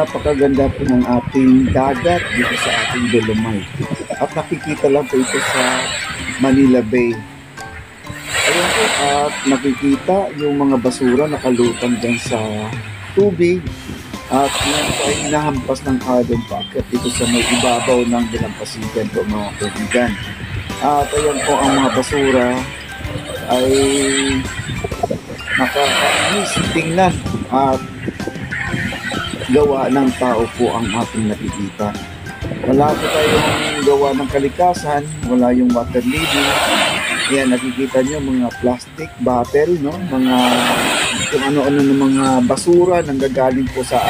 napakaganda po ng ating dagat dito sa ating Dolomite. At nakikita lang po ito sa Manila Bay. Ayan po, at nakikita yung mga basura nakalutang dyan sa tubig. At yan po ay hinahampas ng alon paakyat dito sa may ibabaw ng dalampasigan po mga kaibigan. At ayan po ang mga basura ay nakakainis tingnan at gawa ng tao po ang ating nakikita. Wala po tayong gawa ng kalikasan, wala yung water lily. Ayan, nakikita nyo mga plastic bottle, no? Mga kung ano-ano ng mga basura nang gagaling po sa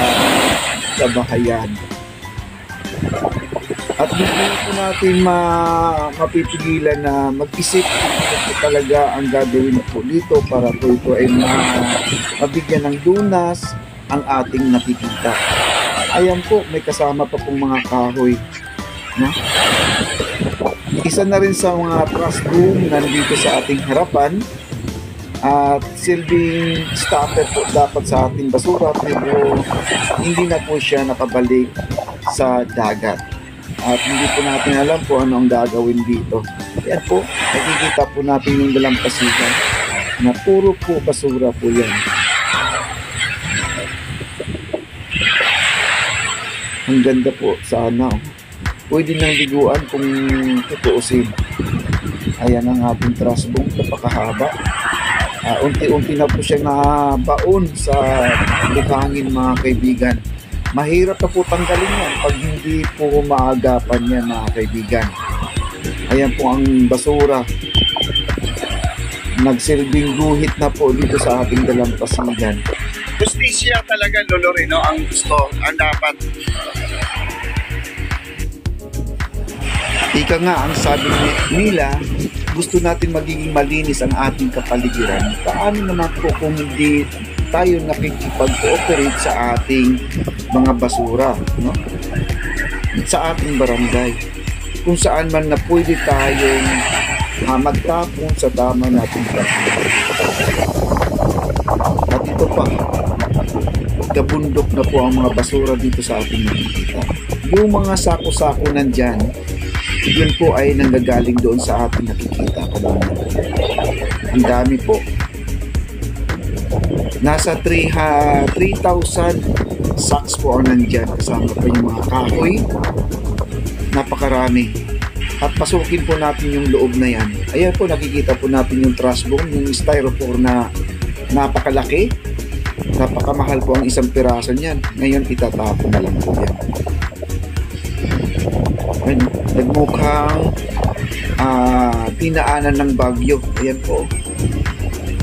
bahayan. At hindi po natin mapipigilan na mag-isip kung talaga ang gagawin po dito para po ito ay mabigyan ng lunas ang ating nakikita. Ayan po, may kasama pa pong mga kahoy. No? Isa na rin sa mga trash room nandito sa ating harapan. At silbing stopper po dapat sa ating basura, pero hindi na po siya nakabalik sa dagat. At hindi po natin alam po ano ang gagawin dito. Yan po, nakikita po natin yung dalampasigan na puro po basura po yan. Ang ganda po, sana. Pwede nang biguan kung tutuusin. Ayan ang ating trash room, napakahaba. Unti-unti na po siyang nabaon sa buhangin mga kaibigan. Mahirap na po tanggalin yan pag hindi po maagapan yan mga kaibigan. Ayan po ang basura. Nagsilbing guhit na po dito sa ating dalampasigan. Justisya talaga, Lolo Rino, ang gusto, ang dapat. Ika nga, ang sabi nila, gusto natin magiging malinis ang ating kapaligiran. Paano naman po kung hindi tayo nakikipag-cooperate sa ating mga basura, no? Sa ating barangay, kung saan man na pwede tayong magtapon sa tama nating basura. At ito pa, gabundok na po ang mga basura dito sa ating nakikita. Yung mga sako-sako nandyan, yun po ay nanggagaling doon sa ating nakikita. Ang dami po. Nasa 3,000 sacks po ang nandyan. Kasama pa yung mga kahoy. Napakarami. At pasukin po natin yung loob na yan. Ayan po, nakikita po natin yung trash boom, yung styrofoam na napakalaki. Napakamahal po ang isang piraso niyan. Ngayon, itatapon na lang po yan. Ayun, nagmukhang tinaanan ng bagyo. Ayan po.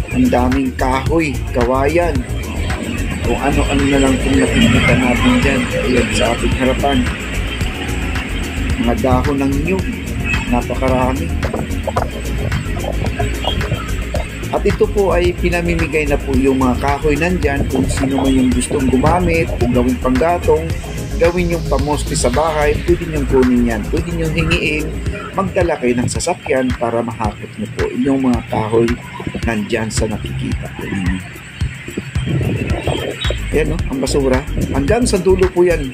Ang daming kahoy, kawayan. Kung ano-ano na lang kung nakikita natin dyan. Ayan sa ating harapan. Mga dahon ng nyug. Napakarami. At ito po ay pinamimigay na po yung mga kahoy nandyan kung sino man yung gustong gumamit, kung gawing panggatong, gawin yung pamoste sa bahay, pwede nyo kunin yan, pwede nyo hingiin, magdala kayo ng sasakyan para mahakot nyo po yung mga kahoy nandyan sa nakikita po ninyo. Ayan, no? Ang basura. Hanggang sa dulo po yan,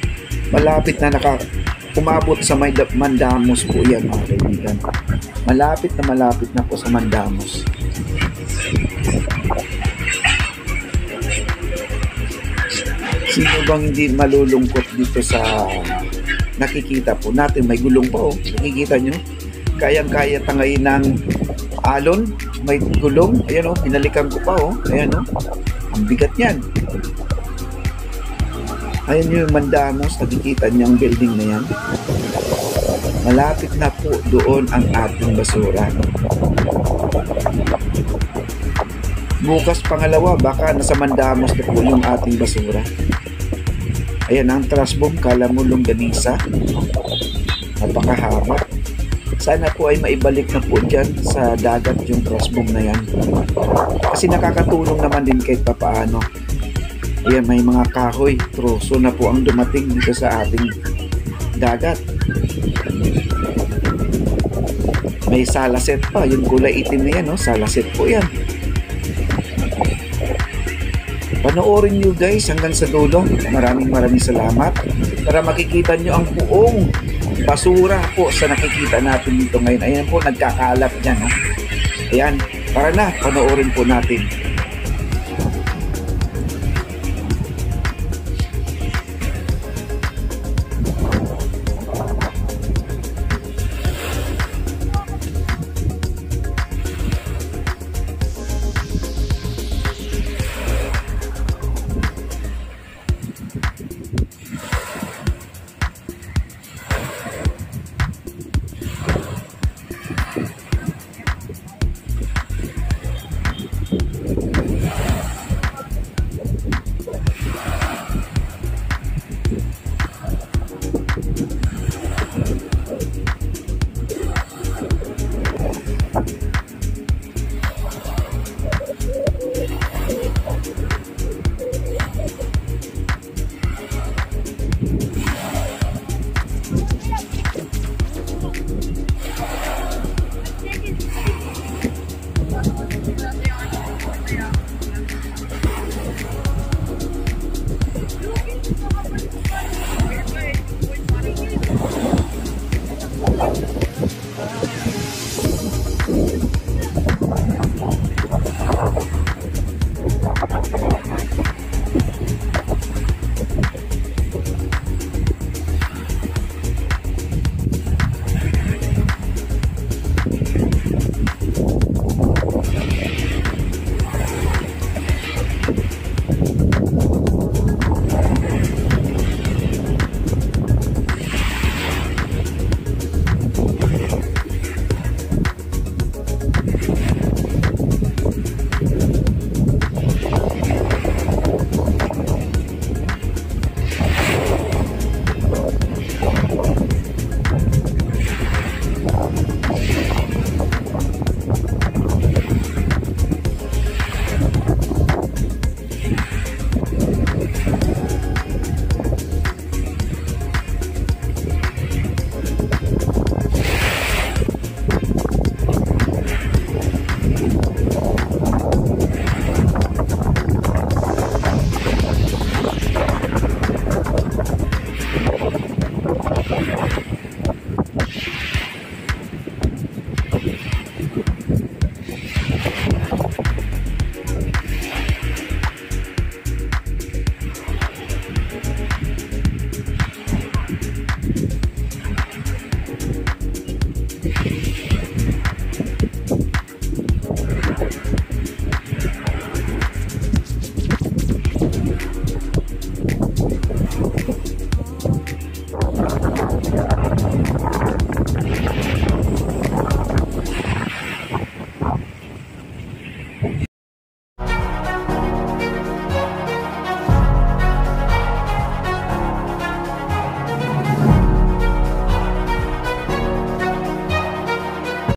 malapit na umabot sa Mandamos po yan mga kaibigan. Malapit na po sa Mandamos. Sino bang hindi malulungkot dito sa nakikita po natin? May gulong po. Nakikita nyo? Kayang-kaya tangayin ng alon. May gulong. Ayan o, pinalikan ko pa o. Ayan o. Ang bigat niyan. Ayan yung Mandamos. Nakikita niyo ang building na yan. Malapit na po doon ang ating basura. Bukas pangalawa, baka nasa Mandamos na po yung ating basura. Ayan ang trash bomb, kala mo longganisa. Napakahaba. Sana po ay maibalik na po dyan sa dagat yung trash bomb na yan. Kasi nakakatulong naman din kahit papaano. Ayan, may mga kahoy, troso na po ang dumating dito sa ating dagat. May salaset pa, yung kulay itim na yan, no? Salaset po yan. Panoorin nyo guys hanggang sa dulo. Maraming salamat. Para makikita nyo ang buong basura po sa nakikita natin dito ngayon. Ayan po, nagkakalat yan. Ayan, tara na, panoorin po natin.